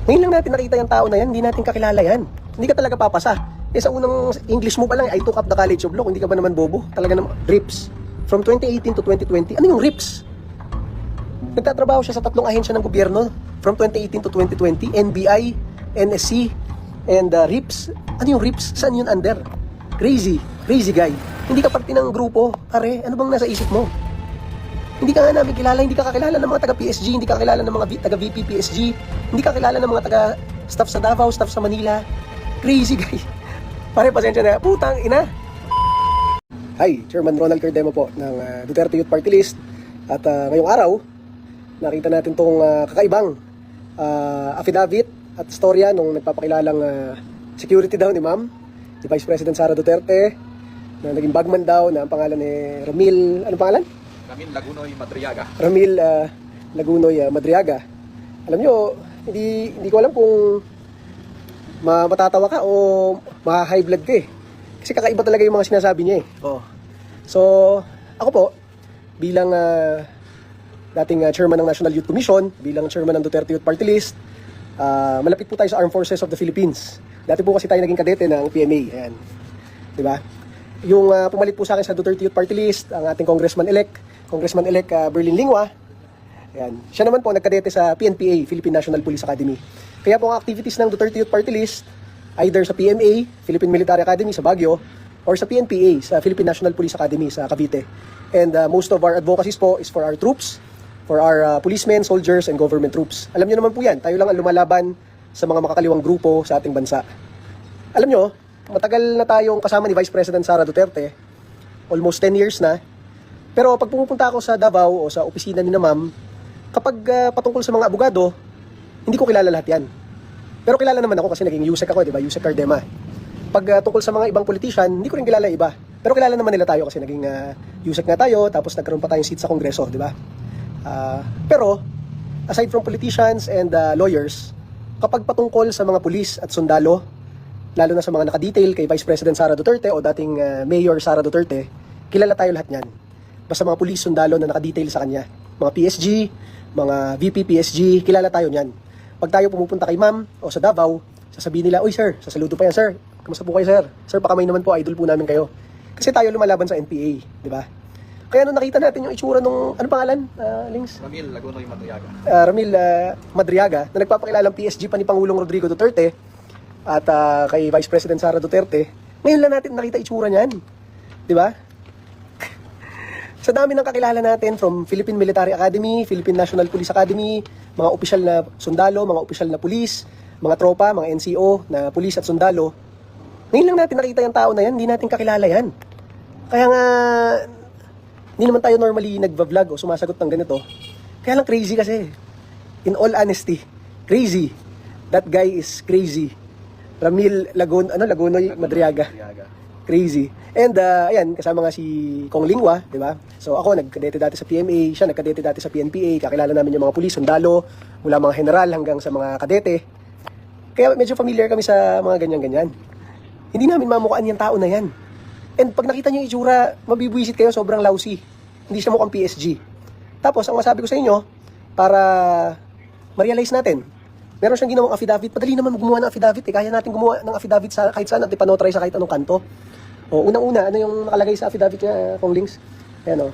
Ngayon lang natin nakita yung tao na yan, hindi natin kakilala yan. Hindi ka talaga papasa. Eh sa unang English mo pa lang, I took up the College of Law. Hindi ka ba naman bobo? Talaga naman, RIPS. From 2018 to 2020, ano yung RIPS? Nagtatrabaho siya sa 3 ahensya ng gobyerno. From 2018 to 2020, NBI, NSC, and RIPS. Ano yung RIPS? Saan yun under? Crazy. Crazy guy. Hindi ka parte ng grupo. Are, ano bang nasa isip mo? Hindi ka nga namin kilala, hindi ka kakilala ng mga taga-PSG, hindi ka kakilala ng mga taga-VP PSG, hindi ka kakilala ng mga taga-staff sa Davao, staff sa Manila. Crazy guy. Pare, pasensya na. Putang ina. Hi, Chairman Ronald Cardemo po ng Duterte Youth Party List. At ngayong araw, nakita natin tong kakaibang affidavit at storya nung nagpapakilalang security daw ni Ma'am, ni Vice President Sara Duterte, na naging bagman daw na ang pangalan ni Ramil, ano pangalan? Ramil Lagunoy Madriaga. Ramil Lagunoy Madriaga. Alam nyo, hindi ko alam kung matatawa ka o ma-high blood ka eh. Kasi kakaiba talaga yung mga sinasabi niya eh. Oh. So, ako po, bilang dating chairman ng National Youth Commission, bilang chairman ng Duterte Youth Party List, malapit po tayo sa Armed Forces of the Philippines. Dati po kasi tayo naging kadete ng PMA. Ayan. Diba? Yung pumalit po sa akin sa Duterte Youth Party List, ang ating Congressman-elect Berlin Lingwa. Ayan. Siya naman po nagkadete sa PNPA, Philippine National Police Academy. Kaya po ang activities ng Duterte Youth Party List, either sa PMA, Philippine Military Academy sa Baguio, or sa PNPA, sa Philippine National Police Academy sa Cavite. And most of our advocacies po is for our troops, for our policemen, soldiers, and government troops. Alam niyo naman po yan, tayo lang ang lumalaban sa mga makakaliwang grupo sa ating bansa. Alam niyo, matagal na tayong kasama ni Vice President Sara Duterte, almost 10 years na. Pero pag pumupunta ako sa Davao o sa opisina ni na Ma'am, kapag patungkol sa mga abogado, hindi ko kilala lahat yan. Pero kilala naman ako kasi naging USEC ako, di ba? USEC Cardema. Pag tungkol sa mga ibang politician, hindi ko rin kilala iba. Pero kilala naman nila tayo kasi naging USEC nga tayo, tapos nagkaroon pa tayong seat sa Kongreso, di ba? Pero, aside from politicians and lawyers, kapag patungkol sa mga pulis at sundalo, lalo na sa mga nakadetail kay Vice President Sara Duterte o dating Mayor Sara Duterte, kilala tayo lahat niyan. Basta mga pulis, sundalo na nakadetail sa kanya. Mga PSG, mga VP PSG, kilala tayo niyan. Pag tayo pumupunta kay Ma'am o sa Davao, sasabihin nila, "Uy sir, sasaludo pa yan sir. Kamusta po kayo sir? Sir, pakamay naman po, idol po namin kayo." Kasi tayo lumalaban sa NPA, di ba? Kaya nung nakita natin yung itsura nung, ano pangalan, Lings? Ramil Lagunoy Madriaga. Ramil Madriaga, na nagpapakilalang PSG pa ni Pangulong Rodrigo Duterte at kay Vice President Sara Duterte. Ngayon lang natin nakita itsura niyan. Di ba? Sa dami ng kakilala natin from Philippine Military Academy, Philippine National Police Academy, mga opisyal na sundalo, mga opisyal na pulis, mga tropa, mga NCO na pulis at sundalo. Ngayon lang natin nakita yung tao na yan, hindi natin kakilala yan. Kaya nga, hindi naman tayo normally nagva-vlog o sumasagot ng ganito. Kaya lang crazy kasi. In all honesty, crazy. That guy is crazy. Ramil Lagunoy Madriaga. Crazy. And ayan, kasama nga si Kong Lingwa, di ba? So ako nagkadete dati sa PMA, siya nagkadete dati sa PNPA, kakilala namin yung mga pulis, sundalo, mula mga general hanggang sa mga kadete. Kaya medyo familiar kami sa mga ganyan-ganyan. Hindi namin mamukhaan yung tao na yan. And pag nakita niyo yung itsura, mabibwisit kayo, sobrang lousy. Hindi siya mukhang PSG. Tapos, ang masabi ko sa inyo, para ma-realize natin, meron siyang ginawang affidavit. Madali naman gumawa ng affidavit eh. Kaya natin gumawa ng affidavit sa kahit saan at ipanotray sa kahit anong kanto. O, unang-una, ano yung nakalagay sa affidavit niya, Kong Lings? Ayan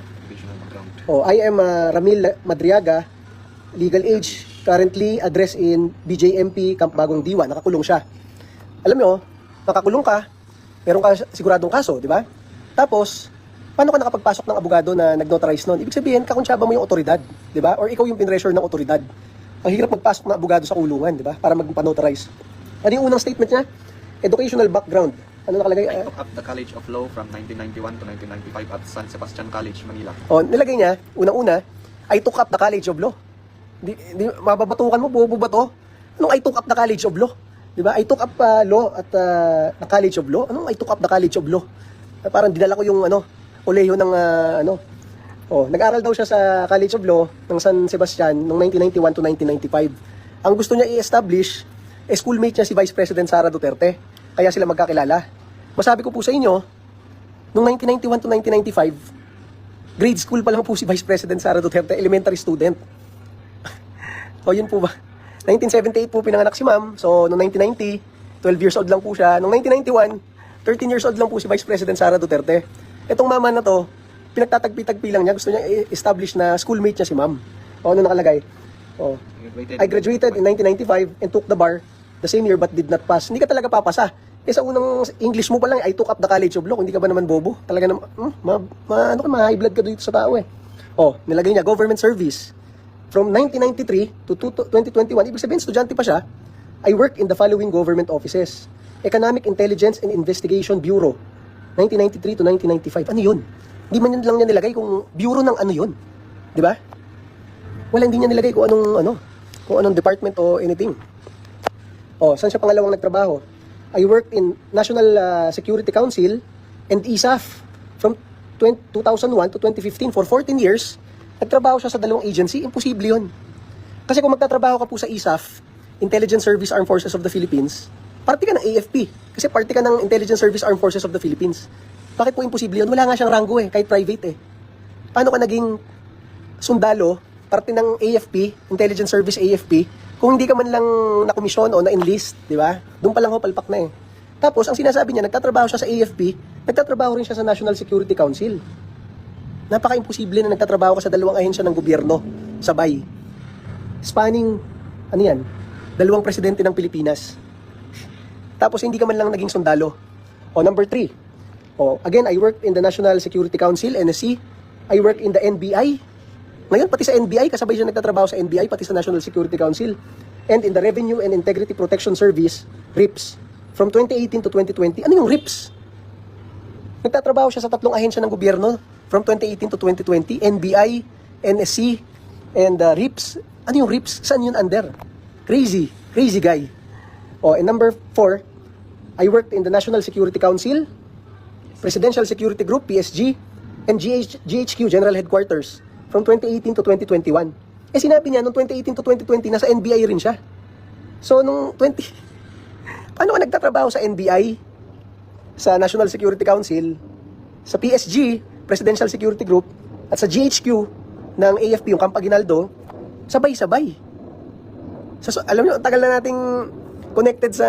o. I am Ramil Madriaga, legal age, currently address in BJMP, Camp Bagong Diwa. Nakakulong siya. Alam nyo, nakakulong ka, meron ka siguradong kaso, di ba? Tapos, paano ka nakapagpasok ng abogado na nag-notarize nun? Ibig sabihin, kakuntsaba mo yung otoridad, di ba? Or ikaw yung pinressure ng otoridad. Ang hirap magpasok ng abogado sa kulungan, di ba? Para magpa-notarize. Ano yung unang statement niya? Educational background. Ano nakalagay? I took up the College of Law from 1991 to 1995 at San Sebastian College, Manila. O, nilagay niya, unang-una, I took up the College of Law. Di mababatukan mo, bubo ba to? Anong I took up the College of Law? Di ba? I took up law at the College of Law. Anong I took up the College of Law? Parang dinala ko yung kolehiyo ng nag-aral daw siya sa College of Law ng San Sebastian noong 1991 to 1995. Ang gusto niya i-establish, schoolmate niya si Vice President Sara Duterte. Kaya sila magkakilala. Masabi ko po sa inyo, noong 1991 to 1995, grade school pa lang po si Vice President Sara Duterte, elementary student. O yun po ba? 1978 po pinanganak si ma'am. So, noong 1990, 12 years old lang po siya. Noong 1991, 13 years old lang po si Vice President Sara Duterte. Itong mama na to, pinagtatagpi-tagpi lang niya. Gusto niya i-establish na schoolmate niya si ma'am. O, ano nakalagay? O, I graduated in 1995 and took the bar the same year but did not pass. Hindi ka talaga papasa. Eh sa unang English mo pa lang, I took up the College of Law. Hindi ka ba naman bobo? Talaga naman, ma-high blood ka dito sa tao eh. O, nilagay niya, government service. From 1993 to 2021, ibig sabihin, estudyante pa siya, I worked in the following government offices. Economic Intelligence and Investigation Bureau, 1993 to 1995. Ano yun? Hindi man lang niya nilagay kung bureau ng ano yun. Di ba? Wala, hindi niya nilagay kung anong department o anything. O, saan siya pangalawang nagtrabaho? I worked in National Security Council and ISAF from 2001 to 2015 for 14 years. Nagtrabaho siya sa dalawang agency, imposible yun. Kasi kung magtatrabaho ka po sa ISAF, Intelligence Service Armed Forces of the Philippines, party ka ng AFP. Kasi party ka ng Intelligence Service Armed Forces of the Philippines. Bakit po imposible yun? Wala nga siyang ranggo eh, kahit private eh. Paano ka naging sundalo, parte ng AFP, Intelligence Service AFP, kung hindi ka man lang nakomisyon o na-enlist, di ba? Doon pa lang ho, palpak na eh. Tapos, ang sinasabi niya, nagtatrabaho siya sa AFP, nagtatrabaho rin siya sa National Security Council. Napaka-imposible na nagtatrabaho ka sa dalawang ahensya ng gobyerno, sabay. Spanning, ano yan, dalawang presidente ng Pilipinas. Tapos hindi ka man lang naging sundalo. O, number 3. O, again, I worked in the National Security Council, NSC. I worked in the NBI. Ngayon, pati sa NBI, kasabay siya nagtatrabaho sa NBI, pati sa National Security Council. And in the Revenue and Integrity Protection Service, RIPS, from 2018 to 2020. Ano yung RIPS? Nagtatrabaho siya sa tatlong ahensya ng gobyerno from 2018 to 2020, NBI, NSC, and RIPS. Ano yung RIPS? Saan yun under? Crazy guy. Oh, and number 4, I worked in the National Security Council, Presidential Security Group, PSG, and GHQ, General Headquarters, from 2018 to 2021. Eh sinabi niya, nung 2018 to 2020, nasa NBI rin siya. So, nung paano ka nagtatrabaho sa NBI, sa National Security Council, sa PSG, Presidential Security Group, at sa GHQ ng AFP, yung Camp Aguinaldo, sabay-sabay. Alam niyo, tagal na nating connected sa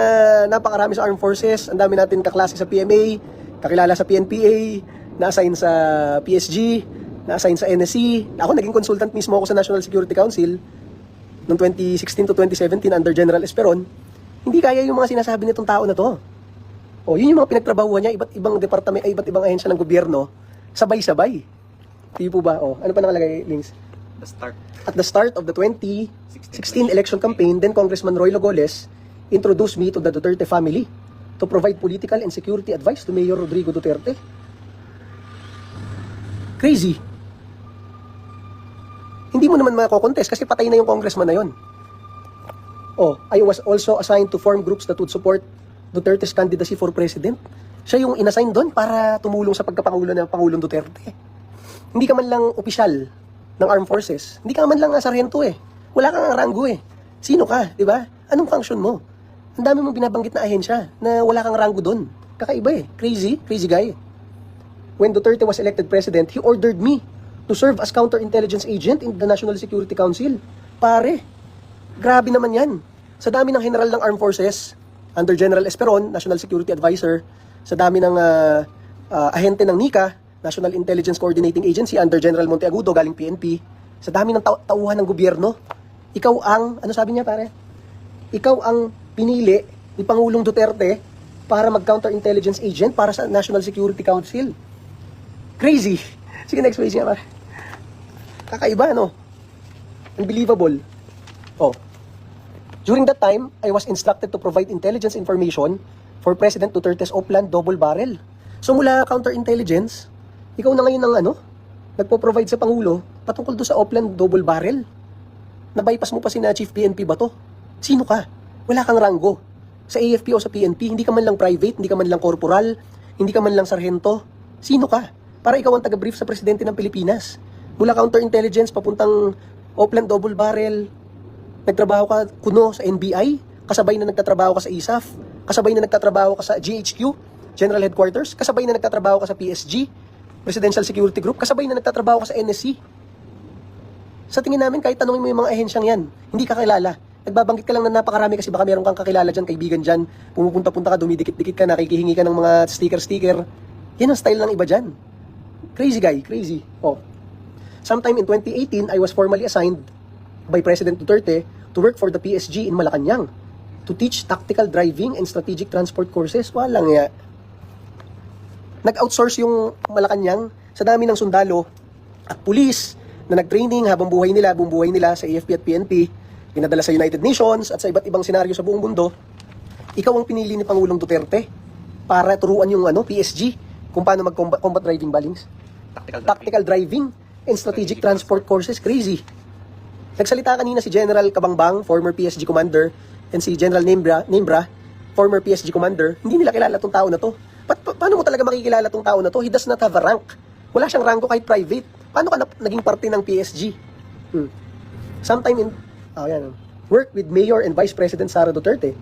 napakarami sa Armed Forces, ang dami natin kaklase sa PMA, kakilala sa PNPA, na-assign sa PSG, na-assign sa NSC. Ako naging consultant mismo ako sa National Security Council noong 2016 to 2017 under General Esperon. Hindi kaya yung mga sinasabi nitong tao na to. O, yun yung mga pinagtrabahuan niya, iba't ibang departamento, iba't ibang ahensya ng gobyerno, sabay-sabay. Di po ba? O, ano pa nakalagay, Links? At the start of the 2016 election campaign, then Congressman Roy Logoles introduced me to the Duterte family to provide political and security advice to Mayor Rodrigo Duterte. Crazy. Hindi mo naman mako-contest kasi patay na yung congressman na yon. Oh, I was also assigned to form groups that would support Duterte's candidacy for president. Siya yung inassign doon para tumulong sa pagkapangulo ng Pangulong Duterte. Hindi ka man lang opisyal ng Armed Forces. Hindi ka man lang sarhento eh. Wala kang ranggo eh. Sino ka, di ba? Anong function mo? Ang dami mong binabanggit na ahensya na wala kang ranggo doon. Kakaiba eh. Crazy guy. When Duterte was elected president, he ordered me to serve as counterintelligence agent in the National Security Council. Pare, grabe naman yan. Sa dami ng general ng Armed Forces, under General Esperon, National Security Advisor, sa dami ng ahente ng NICA, National Intelligence Coordinating Agency, under General Monteagudo, galing PNP, sa dami ng tauhan ng gobyerno, ikaw ang, ano sabi niya pare? Ikaw ang pinili ni Pangulong Duterte para mag-counterintelligence agent para sa National Security Council. Crazy. Sige, next page nga pare. Kakaiba, no? Unbelievable. Oh. During that time, I was instructed to provide intelligence information for President Duterte's Oplan double barrel. So mula counterintelligence, ikaw na ngayon ang nagpo-provide sa Pangulo patungkol doon sa Oplan double barrel. Na-bypass mo pa si na Chief PNP ba to? Sino ka? Wala kang ranggo. Sa AFP o sa PNP, hindi ka man lang private, hindi ka man lang corporal, hindi ka man lang sarhento. Sino ka? Para ikaw ang taga-brief sa presidente ng Pilipinas. Mula counterintelligence, papuntang Oplan double barrel, nagtrabaho ka kuno sa NBI, kasabay na nagtatrabaho ka sa ISAF, kasabay na nagtatrabaho ka sa GHQ, General Headquarters, kasabay na nagtatrabaho ka sa PSG, Presidential Security Group, kasabay na nagtatrabaho ka sa NSC. Sa tingin namin, kahit tanongin mo yung mga ahensyang yan, hindi ka kilala. nagbabanggit ka lang na napakarami kasi baka meron kang kakilala dyan, kaibigan dyan, pumupunta-punta ka, dumidikit-dikit ka, nakikihingi ka ng mga sticker-sticker. Yan ang style ng iba dyan. Crazy guy, crazy. Oh. Sometime in 2018, I was formally assigned by President Duterte to work for the PSG in Malacanang to teach tactical driving and strategic transport courses. Walang ya. Nag-outsource yung Malacanang sa dami ng sundalo at pulis na nag-training habang buong buhay nila sa AFP at PNP, pinadala sa United Nations at sa iba't ibang senaryo sa buong mundo. Ikaw ang pinili ni Pangulong Duterte para turuan yung PSG kung paano mag-combat driving balings. Tactical driving and strategic transport courses. Crazy. Nagsalita kanina si General Kabangbang, former PSG commander, and si General Nembra, former PSG commander. Hindi nila kilala tong tao na to. Paano mo talaga makikilala tong tao na to? He does not have a rank. Wala siyang rango kahit private. Paano ka naging parte ng PSG? Sometime in work with Mayor and Vice President Sara Duterte.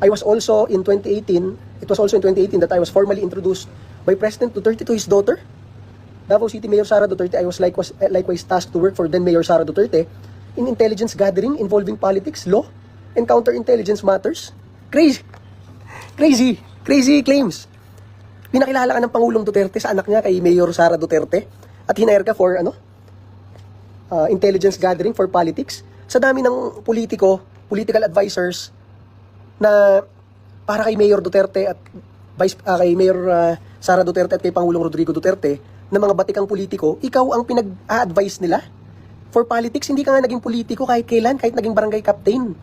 I was also in 2018, it was also in 2018 that I was formally introduced by President Duterte to his daughter, Davao City Mayor Sara Duterte. I was likewise tasked to work for then Mayor Sara Duterte in intelligence gathering involving politics, law, and counterintelligence matters. Crazy claims. Pinakilala ka ng Pangulong Duterte sa anak niya kay Mayor Sara Duterte at hinire ka for intelligence gathering for politics. Sa dami ng political advisors na para kay Mayor Duterte at kay Mayor Sara Duterte at kay Pangulong Rodrigo Duterte na mga batikang politiko, ikaw ang pinag-a-advise nila for politics. Hindi ka nga naging politiko kahit kailan, kahit naging barangay captain.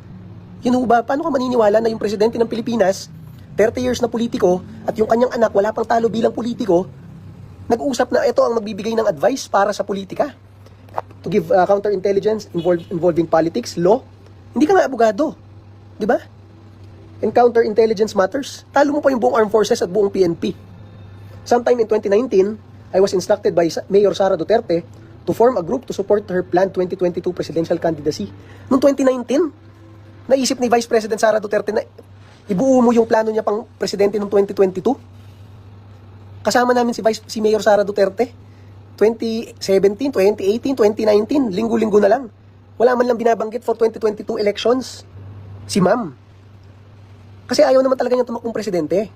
Yun ba, paano ka maniniwala na yung presidente ng Pilipinas, 30 years na politiko, at yung kanyang anak wala pang talo bilang politiko, nag-uusap na ito ang magbibigay ng advice para sa politika? To give counterintelligence involving politics, law. Hindi ka nga abogado. Di ba? And counterintelligence matters. Talo mo pa yung buong armed forces at buong PNP. Sometime in 2019, I was instructed by Mayor Sara Duterte to form a group to support her planned 2022 presidential candidacy. Noong 2019, naisip ni Vice President Sara Duterte na ibuo mo yung plano niya pang presidente noong 2022. Kasama namin si Mayor Sara Duterte. 2017, 2018, 2019, linggo-linggo na lang. Wala man lang binabanggit for 2022 elections. Si ma'am. Kasi ayaw naman talaga niyang tumakbong presidente.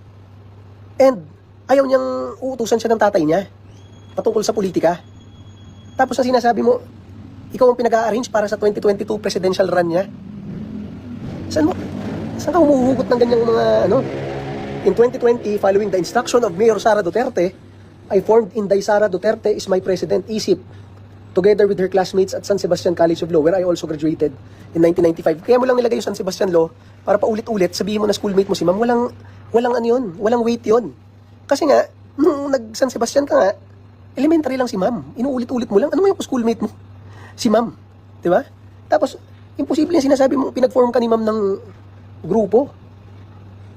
And ayaw niyang uutusan siya ng tatay niya patungkol sa politika. Tapos na sinasabi mo, ikaw ang pinag-a-arrange para sa 2022 presidential run niya. Saan ka humuhugot ng ganyang mga In 2020, following the instruction of Mayor Sara Duterte, I formed Inday Sara Duterte is my president, ISIP, together with her classmates at San Sebastian College of Law, where I also graduated in 1995. Kaya mo lang nilagay yung San Sebastian Law para paulit-ulit sabihin mo na schoolmate mo si ma'am. Walang weight yun. Kasi nga, nung nag-San Sebastian ka nga, elementary lang si ma'am. Inuulit-ulit mo lang. Ano mo yung schoolmate mo? Si ma'am. Diba? Tapos, imposible yung sinasabi mo, pinag-form ka ni ma'am ng grupo.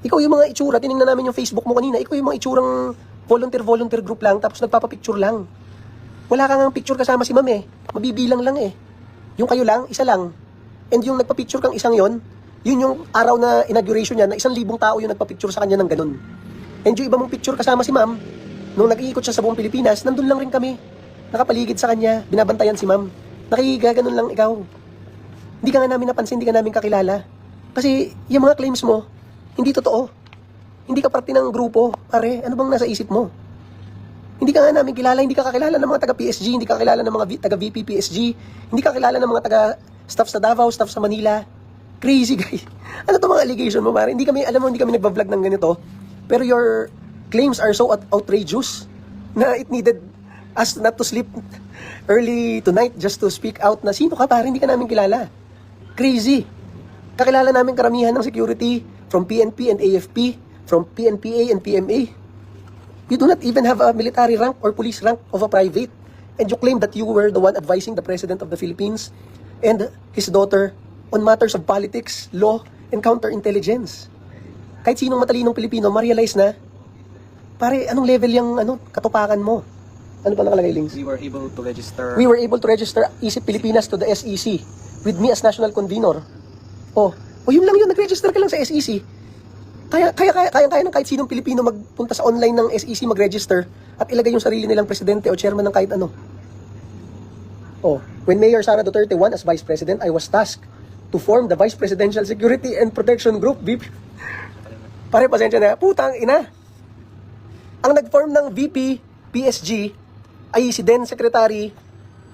Ikaw yung mga itsura, tinignan namin yung Facebook mo kanina, ikaw yung mga itsurang volunteer group lang, tapos nagpapapicture lang. Wala kang picture kasama si ma'am eh. Mabibilang lang eh. Yung kayo lang, isa lang. And yung nagpapicture kang isang yun yung araw na inauguration niya, na 1,000 tao yung nagpapicture sa kanya ng ganun. And yung iba mong picture kasama si ma'am, nung nag-iikot siya sa buong Pilipinas, nandun lang rin kami. Nakapaligid sa kanya, binabantayan si ma'am. Nakikigaganon lang ikaw. Hindi ka nga namin napansin, hindi ka namin kakilala. Kasi yung mga claims mo, hindi totoo. Hindi ka parte ng grupo, pare. Ano bang nasa isip mo? Hindi ka nga namin kilala, hindi ka kakilala ng mga taga-PSG, hindi ka kakilala ng mga taga-VP PSG, hindi ka kakilala ng mga taga-staff sa Davao, staff sa Manila. Crazy guy. Ano to mga allegation mo, pare? Hindi kami nagbablog ng ganito. Pero your claims are so outrageous na it needed us not to sleep early tonight just to speak out na sino ka, pare? Hindi ka namin kilala. Crazy. Kakilala namin karamihan ng security from PNP and AFP, from PNPA and PMA. You do not even have a military rank or police rank of a private. And you claim that you were the one advising the President of the Philippines and his daughter on matters of politics, law, and counterintelligence. Kahit sinong matalinong Pilipino, ma-realize na, pare, anong level yung katupakan mo? Ano pa nakalagay, Lings? We were able to register ISIP Pilipinas to the SEC with me as national convener. Oh, yun lang yun, nag-register ka lang sa SEC. Kaya ng kahit sinong Pilipino magpunta sa online ng SEC, mag-register at ilagay yung sarili nilang presidente o chairman ng kahit ano. Oh, when Mayor Sara Duterte won as Vice President, I was tasked to form the Vice Presidential Security and Protection Group, VP. Pare, pasensya na. Putang ina. Ang nag-form ng VP PSG ay si then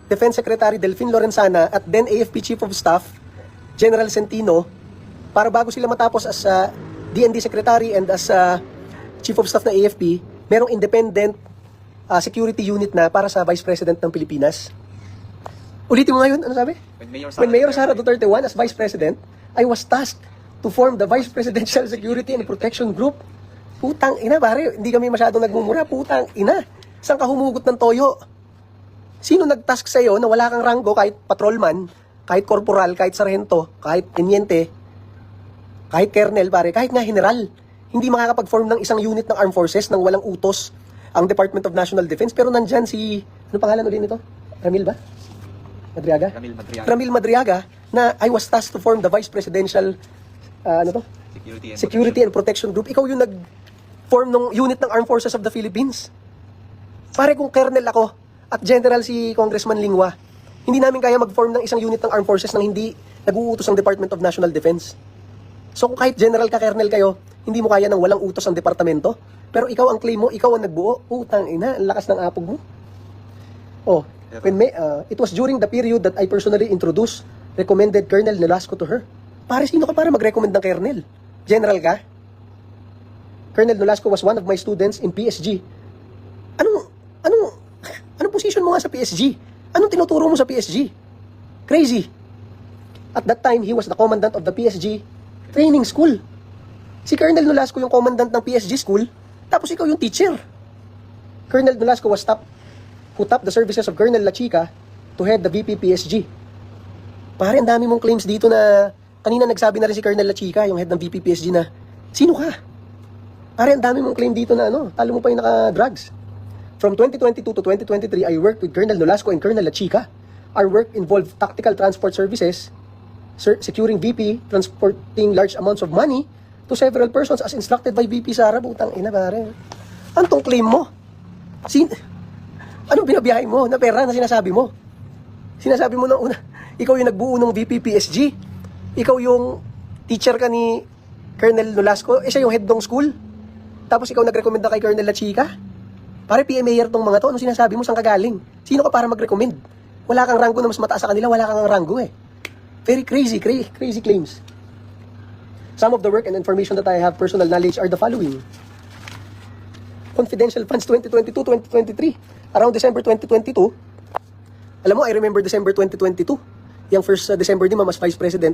Defense Secretary Delfin Lorenzana at then AFP Chief of Staff General Centino, para bago sila matapos as DND Secretary and as Chief of Staff ng AFP, merong independent security unit na para sa Vice President ng Pilipinas. Ulitin mo ngayon, ano sabi? When Mayor Sara Duterte I as Vice President, I was tasked to form the Vice Presidential Security and Protection Group. Putang ina, pare, hindi kami masyadong nagmumura. Putang ina, saan ka humugot ng toyo? Sino nag-task sa'yo na wala kang ranggo, kahit patrolman, kahit korporal, kahit sarhento, kahit teniente, kahit colonel, pare, kahit nga general, hindi makakapag-form ng isang unit ng armed forces nang walang utos ang Department of National Defense. Pero nandyan si, ano pangalan ulit nito? Ramil ba? Madriaga? Ramil Madriaga, na I was tasked to form the Vice Presidential Security and Protection Group. Ikaw yung nag-form ng unit ng Armed Forces of the Philippines. Pare, kung colonel ako at general si Congressman Lingwa, hindi namin kaya mag-form ng isang unit ng Armed Forces nang hindi nag-uutos ang Department of National Defense. So kung kahit general ka, colonel kayo, hindi mo kaya nang walang utos ang departamento. Pero ikaw ang claim mo, ikaw ang nagbuo. Putang ina, ang lakas ng apog mo. Oh, it was during the period that I personally introduced, recommended Colonel Nolasco to her. Pare, sino ka para mag-recommend ng colonel? General ka? Colonel Nolasco was one of my students in PSG. Anong position mo nga sa PSG? Anong tinuturo mo sa PSG? Crazy. At that time, he was the commandant of the PSG training school. Si Colonel Nolasco yung commandant ng PSG school, tapos ikaw yung teacher. Colonel Nolasco was who tapped the services of Colonel La Chica to head the VP PSG. Pare, ang dami mong claims dito na kanina nagsabi na rin si Colonel La Chica, yung head ng VP PSG, na sino ka? Pare, ang dami mong claim dito na talo mo pa yung naka-drugs. From 2022 to 2023, I worked with Colonel Nolasco and Colonel La Chica. Our work involved tactical transport services, securing VP, transporting large amounts of money to several persons as instructed by VP Sara. Butang ina, pare. Anong claim mo? Anong binabiyahe mo na pera na sinasabi mo? Sinasabi mo na una, ikaw yung nagbuo ng VP PSG. Ikaw yung teacher ka ni Colonel Nolasco. Siya yung head ng school. Tapos ikaw nagrekomenda kay Colonel La Chica. Pare, PMAyer tong mga to. Ano sinasabi mo? Saan ka galing? Sino ka para mag-recommend? Wala kang ranggo na mas mataas sa kanila. Wala kang ranggo eh. Very crazy claims. Some of the work and information that I have personal knowledge are the following. Confidential funds 2022-2023. Around December 2022. Alam mo, I remember December 2022. Yung first December ni Mama as Vice President.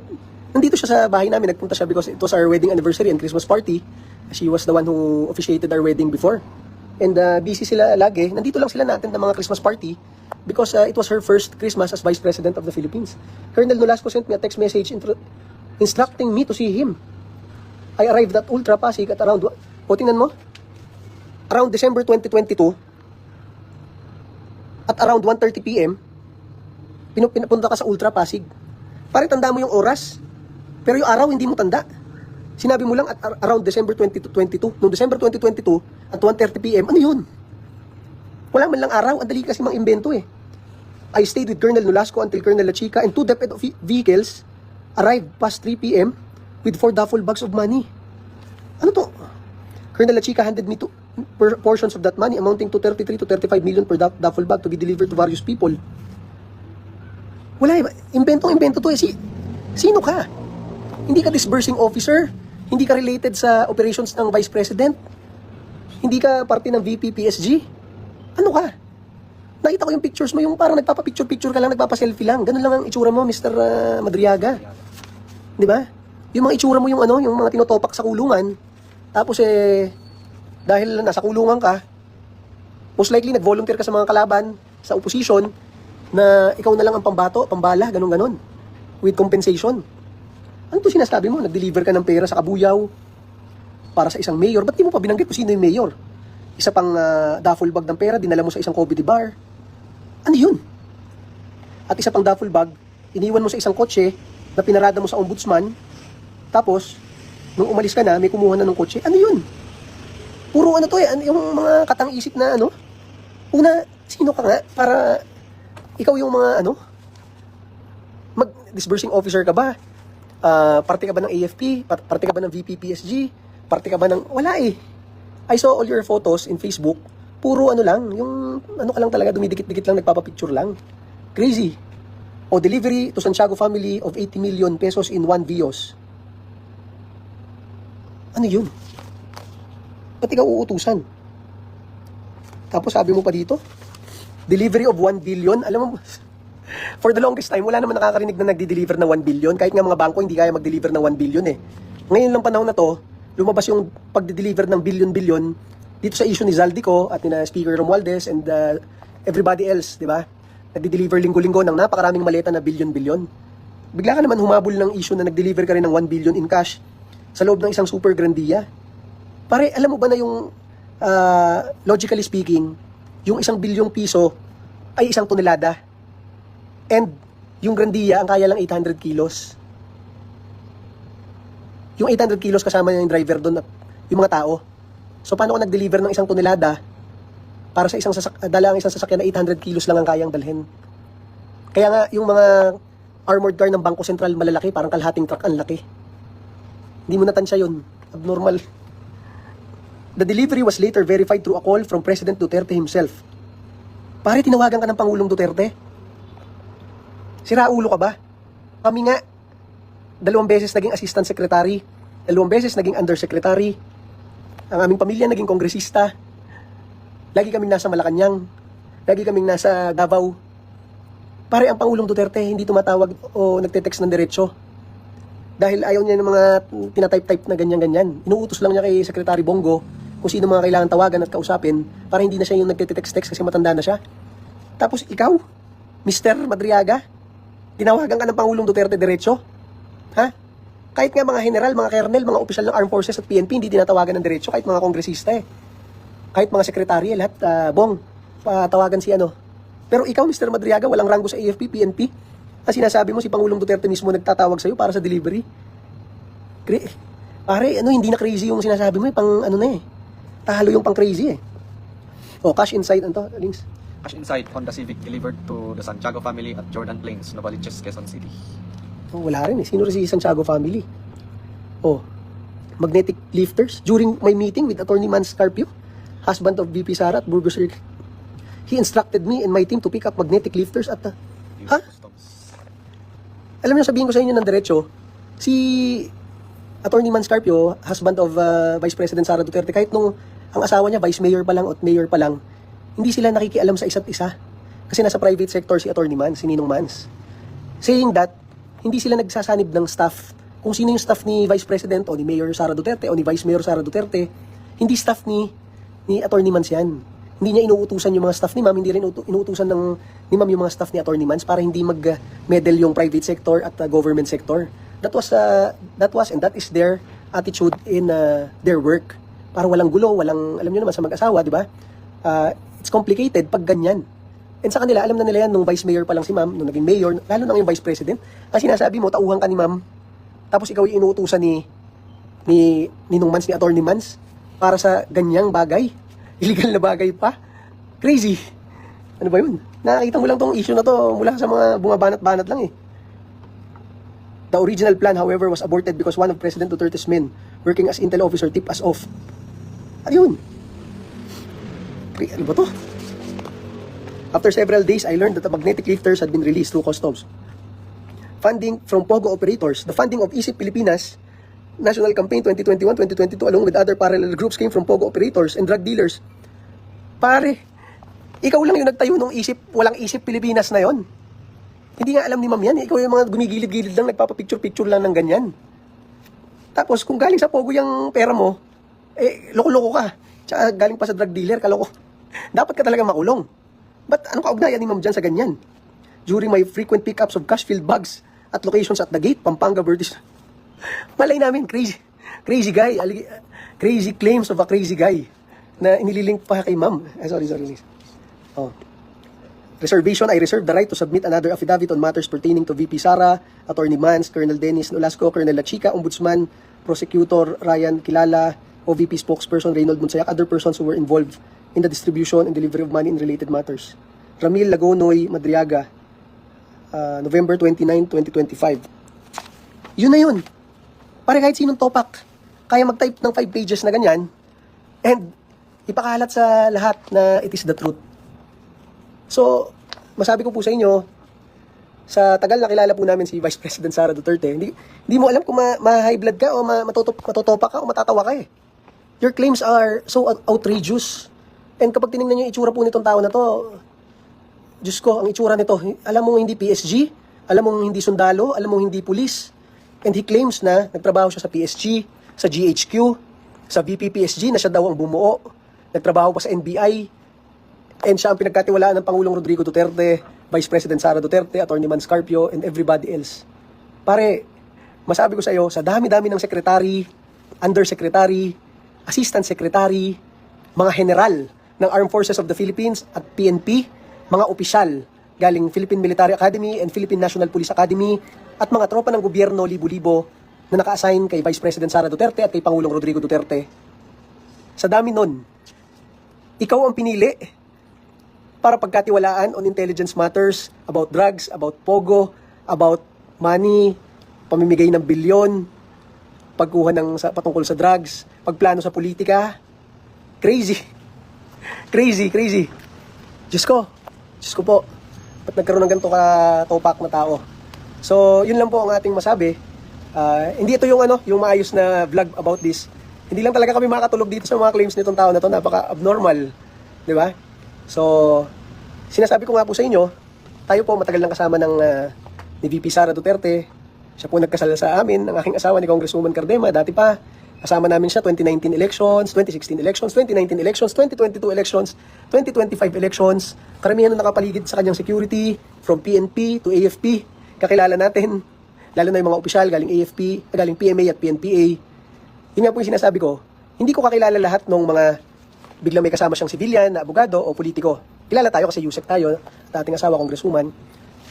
Nandito siya sa bahay namin. Nagpunta siya because it was our wedding anniversary and Christmas party. She was the one who officiated our wedding before. And busy sila lagi. Nandito lang sila natin ng mga Christmas party because it was her first Christmas as Vice President of the Philippines. Colonel Nolasco sent me a text message instructing me to see him. I arrived at Ultra Pasig at around, tingnan mo, around December 2022, at around 1:30 PM, pinapunta ka sa Ultra Pasig. Pare, tanda mo yung oras, pero yung araw hindi mo tanda. Sinabi mo lang at around December 2022. Noong December 2022, at 1:30 PM, ano yun? Wala man lang araw, ang dali kasi mang imbento eh. I stayed with Colonel Nolasco until Colonel La Chica and 2 DepEd vehicles arrived past 3 PM with 4 duffel bags of money. Ano to? Colonel La Chica handed me portions of that money amounting to 33 to 35 million per duffel bag to be delivered to various people. Wala eh. Inventong-invento to eh. Sino ka? Hindi ka disbursing officer. Hindi ka related sa operations ng Vice President. Hindi ka parte ng VP PSG. Ano ka? Nakita ko yung pictures mo, yung parang nagpapapicture-picture ka lang, nagpapaselfie lang. Ganun lang ang itsura mo, Mr. Madriaga. Di ba? Yung mga itsura mo, yung mga tinotopak sa kulungan. Tapos dahil nasa kulungan ka, most likely nag-volunteer ka sa mga kalaban, sa opposition, na ikaw na lang ang pambato, pambala, ganun-ganon. With compensation. Ano to sinasabi mo? Nag-deliver ka ng pera sa Kabuyaw para sa isang mayor. Ba't di mo pa binanggit kung sino yung mayor? Isa pang duffel bag ng pera, dinala mo sa isang comedy bar. Ano yun? At isa pang duffel bag, iniwan mo sa isang kotse na pinarada mo sa ombudsman. Tapos, nung umalis ka na, may kumuha na ng kotse. Ano yun? Puro ano to eh, yung mga katang-isip na ano. Una, sino ka nga para ikaw yung mga mag-disbursing officer ka ba? Parte ka ba ng AFP? Parte ka ba ng VP PSG? Parte ka ba ng... Wala eh. I saw all your photos in Facebook. Puro ano lang, yung ano ka lang talaga, dumidikit-dikit lang, nagpapapicture lang. Crazy. O delivery to Santiago family of 80 million pesos in 1 Vios. Ano yun? Ba't ikaw uutusan? Tapos sabi mo pa dito, delivery of 1 billion. Alam mo, for the longest time, wala naman nakakarinig na nagdi-deliver ng 1 billion. Kahit nga mga bangko, hindi kaya mag-deliver ng 1 billion eh. Ngayon lang panahon na to, lumabas yung pagdi-deliver ng billion-billion dito sa issue ni Zaldico at ni Speaker Romualdez and everybody else, di ba? Nagdi-deliver linggo-linggo ng napakaraming maleta na billion-billion. Bigla ka naman humabol ng issue na nag-deliver ka rin ng 1 billion in cash sa loob ng isang super grandiya. Pare, alam mo ba na yung logically speaking, yung 1 bilyong piso ay 1 tonelada. And yung grandiya, ang kaya lang 800 kilos. Yung 800 kilos kasama yung driver doon at yung mga tao. So, paano kung nag-deliver ng 1 tonelada para sa dala ang isang sasakyan na 800 kilos lang ang kayang dalhin? Kaya nga, yung mga armored car ng Bangko Sentral malalaki, parang kalahating truck ang laki. Hindi mo natansya yun. Abnormal. The delivery was later verified through a call from President Duterte himself. Pare, tinawagan ka ng Pangulong Duterte? Siraulo ka ba? Kami nga, 2 beses naging assistant secretary, 2 beses naging undersecretary, ang aming pamilya naging kongresista, lagi kaming nasa Malacanang, lagi kaming nasa Davao. Pare, ang Pangulong Duterte hindi tumatawag o nagte-text ng diretso. Dahil ayaw niya ng mga tinatype-type na ganyan-ganyan. Inuutos lang niya kay Secretary Bongo kung sino mga kailangan tawagan at kausapin para hindi na siya yung nagte-text-text kasi matanda na siya. Tapos ikaw, Mr. Madriaga, tinawagan ka ng Pangulong Duterte diretso? Ha? Kahit nga mga general, mga colonel, mga opisyal ng Armed Forces at PNP, hindi tinatawagan ng diretso, kahit mga kongresista eh. Kahit mga sekretarya, lahat, Bong, patawagan si ano. Pero ikaw, Mr. Madriaga, walang ranggo sa AFP, PNP. Ang sinasabi mo, si Pangulong Duterte mismo nagtatawag sa'yo para sa delivery. Pare, hindi na crazy yung sinasabi mo, pang ano na eh. Talo yung pang crazy eh. O, cash insight, links. Cash Insight, Honda Civic delivered to the Santiago family at Jordan Plains, Novaliches, Quezon City. Oh, wala rin eh. Sino rin si Santiago family? Oh, magnetic lifters. During my meeting with Attorney Man Scarpio, husband of VP Sara at Burgos, he instructed me and my team to pick up magnetic lifters at ha? Alam niyo, sabihin ko sa inyo ng diretso, si Attorney Man Scarpio, husband of Vice President Sara Duterte, kahit nung ang asawa niya, Vice Mayor pa lang at Mayor pa lang, hindi sila nakikialam sa isa't isa. Kasi nasa private sector si Attorney Man, si Ninong Mans. Saying that, hindi sila nagsasanib ng staff. Kung sino yung staff ni Vice President o ni Mayor Sara Duterte o ni Vice Mayor Sara Duterte, hindi staff ni Attorney Mans yan. Hindi niya inuutusan yung mga staff ni Ma'am, hindi rin inuutusan ni Ma'am yung mga staff ni Attorney Mans para hindi mag-meddle yung private sector at government sector. That was and that is their attitude in their work. Para walang gulo, walang, alam niyo naman sa mag-asawa, di ba? It's complicated pag ganyan. And sa kanila, alam na nila yan nung Vice Mayor pa lang si Ma'am, nung naging Mayor, lalo na yung Vice President. Ang sinasabi mo, tauhan ka ni Ma'am, tapos ikaw yung inuutusan ni Ninong Mans, ni Attorney Mans, para sa ganyang bagay. Illegal na bagay pa. Crazy. Ano ba yun? Nakakita mo lang tong issue na to mula sa mga bumabanat-banat lang eh. The original plan, however, was aborted because one of President Duterte's men working as intel officer tipped us off. Ayun. Ano ba to? After several days, I learned that the magnetic lifters had been released through customs. Funding from POGO operators, the funding of ISIP Pilipinas National Campaign 2021-2022 along with other parallel groups came from POGO operators and drug dealers. Pare, ikaw lang yung nagtayo nung walang ISIP Pilipinas na yon. Hindi nga alam ni Ma'am yan. Ikaw yung mga gumigilid-gilid lang, nagpapapicture-picture lang ng ganyan. Tapos kung galing sa POGO yung pera mo, loko-loko ka. Tsaka galing pa sa drug dealer, kaloko. Dapat ka talaga makulong. But ano kaugnayan ni Ma'am dyan sa ganyan? During my frequent pickups of cash-filled bags at locations at the gate, Pampanga, Vertis. Malay namin, crazy guy. Crazy claims of a crazy guy na inililink pa kay Ma'am. Sorry. Oh. Reservation, I reserve the right to submit another affidavit on matters pertaining to VP Sara, Attorney Mans, Colonel Dennis Nolasco, Colonel La Chica, Ombudsman, Prosecutor Ryan Kilala, OVP spokesperson Reynold Monsayak, other persons who were involved in the distribution and delivery of money in related matters. Ramil Lagonoy Madriaga, November 29, 2025. Yun na yun. Pare kahit sinong topak, kaya mag-type ng 5 pages na ganyan, and ipakalat sa lahat na it is the truth. So, masabi ko po sa inyo, sa tagal na kilala po namin si Vice President Sara Duterte, hindi mo alam kung ma-high blood ka o matutopak ka o matatawa ka eh. Your claims are so outrageous. And kapag tinignan niyo yung itsura po nitong tao na to, Diyos ko, ang itsura nito, alam mo hindi PSG, alam mo hindi sundalo, alam mo hindi pulis. And he claims na nagtrabaho siya sa PSG, sa GHQ, sa VP-PSG na siya daw ang bumuo. Nagtrabaho pa sa NBI. And siya ang pinagkatiwalaan ng Pangulong Rodrigo Duterte, Vice President Sara Duterte, Atty. Man Scarpio, and everybody else. Pare, masabi ko sa iyo, sa dami-dami ng secretary, undersecretary, assistant secretary, mga general ng Armed Forces of the Philippines at PNP, mga opisyal galing Philippine Military Academy and Philippine National Police Academy, at mga tropa ng gobyerno, libo-libo, na naka-assign kay Vice President Sara Duterte at kay Pangulong Rodrigo Duterte. Sa dami nun, ikaw ang pinili para pagkatiwalaan on intelligence matters, about drugs, about pogo, about money, pamimigay ng bilyon, pagkuha ng patungkol sa drugs, pagplano sa politika. Crazy. Crazy. Diyos ko po, ba't nagkaroon ng ganito ka-topak na tao? So, yun lang po ang ating masabi. Hindi ito yung maayos na vlog about this. Hindi lang talaga kami makatulog dito sa mga claims nitong tao na to, napaka-abnormal. Di ba? So, sinasabi ko nga po sa inyo, tayo po matagal nang kasama ni VP Sara Duterte. Siya po nagkasal sa amin, ng aking asawa ni Congresswoman Cardema. Dati pa, kasama namin siya 2019 elections, 2016 elections, 2019 elections, 2022 elections, 2025 elections. Karamihan na nakapaligid sa kanyang security, from PNP to AFP. Kakilala natin, lalo na yung mga opisyal galing AFP, galing PMA at PNPA. Yun nga po yung sinasabi ko, hindi ko kakilala lahat ng mga biglang may kasama siyang civilian, na abogado o politiko. Kilala tayo kasi USEC tayo, at ating asawa, congresswoman.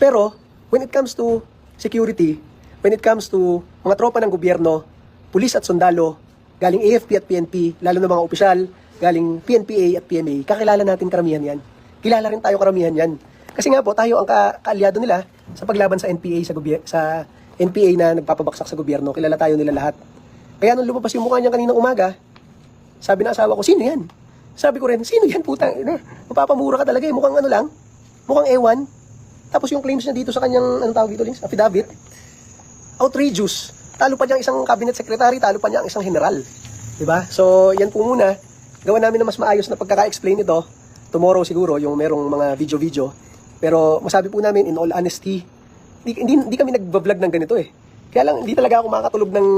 Pero, when it comes to security, when it comes to mga tropa ng gobyerno, pulis at sundalo, galing AFP at PNP, lalo na mga opisyal, galing PNPA at PMA, kakilala natin karamihan yan. Kilala rin tayo karamihan yan. Kasi nga po, tayo ang kaalyado nila sa paglaban sa NPA, sa NPA na nagpapabaksak sa gobyerno. Kilala tayo nila lahat. Kaya nung lumabas yung mukha niya kaninang umaga, sabi ng asawa ko, sino yan? Sabi ko rin, sino yan putang ina? Mapapamura ka talaga eh, mukhang mukhang ewan. Tapos yung claims niya dito sa kanyang, affidavit, outrageous. Talo pa niya ang isang cabinet secretary, talo pa niya ang isang general. Diba? So, yan po muna. Gawa namin na mas maayos na pagkaka-explain ito. Tomorrow siguro, yung merong mga video-video. Pero masabi po namin, in all honesty, hindi kami nag-vlog ng ganito eh. Kaya lang, hindi talaga ako makakatulog ng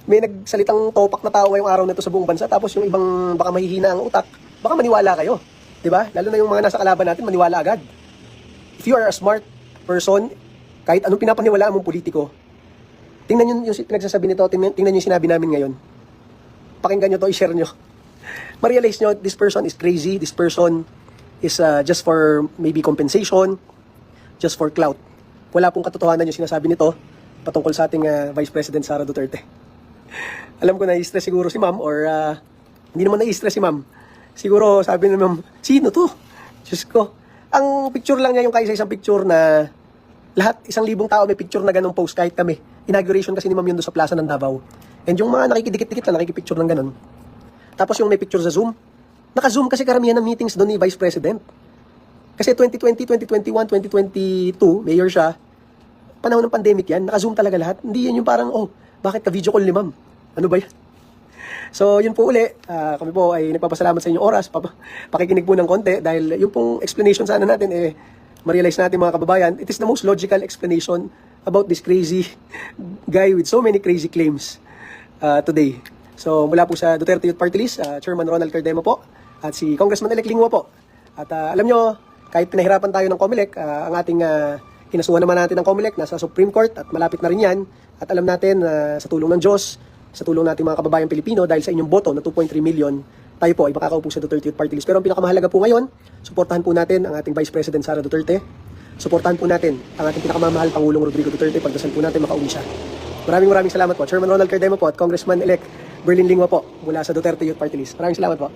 may nagsalitang topak na tao ngayong araw na ito sa buong bansa. Tapos yung ibang baka mahihina ang utak, baka maniwala kayo. Diba? Lalo na yung mga nasa kalaban natin, maniwala agad. If you are a smart person, kahit anong pinapaniwalaan mong politiko, tingnan nyo yung pinagsasabi nito, tingnan nyo yung sinabi namin ngayon. Pakinggan nyo to, i-share nyo. Ma-realize nyo, this person is crazy, this person is just for maybe compensation, just for clout. Wala pong katotohanan yung sinasabi nito patungkol sa ating Vice President Sara Duterte. Alam ko na-i-stress siguro si ma'am or hindi naman na-i-stress si ma'am. Siguro sabi na ma'am, sino to? Diyos ko. Ang picture lang niya yung kaisa isang picture na lahat, 1,000 tao may picture na ganong post kahit kami. Inauguration kasi ni ma'am yun doon sa plaza ng Davao. And yung mga nakikidikit-dikit na nakikipicture ng ganon. Tapos yung may picture sa Zoom, naka-Zoom kasi karamihan ng meetings doon ni Vice President. Kasi 2020, 2021, 2022, mayor siya, panahon ng pandemic yan, naka-Zoom talaga lahat. Hindi yan yung parang, bakit ka-video call ni ma'am? Ano ba yan? So, yun po uli, kami po ay nagpapasalamat sa inyong oras, pakikinig po ng konti, dahil yung pong explanation sana natin, ma-realize natin mga kababayan, it is the most logical explanation about this crazy guy with so many crazy claims today. So, mula po sa Duterte Youth Party List, Chairman Ronald Cardema po, at si Congressman-elect Lingwa po. At alam nyo, kahit pinahirapan tayo ng COMELEC, ang ating kinasuhan naman natin ng COMELEC, nasa Supreme Court, at malapit na rin yan. At alam natin, sa tulong ng Diyos, sa tulong natin mga kababayan Pilipino, dahil sa inyong boto na 2.3 million, tayo po ay makakaupo sa Duterte Youth Party List. Pero ang pinakamahalaga po ngayon, suportahan po natin ang ating Vice President Sara Duterte. Suportahan po natin ang ating pinakamamahal Pangulong Rodrigo Duterte. Pagdasal po natin makauwi siya. Maraming salamat po. Chairman Ronald Cardema po at Congressman-elect Berlin Lingwa po mula sa Duterte Youth Party List. Maraming salamat po.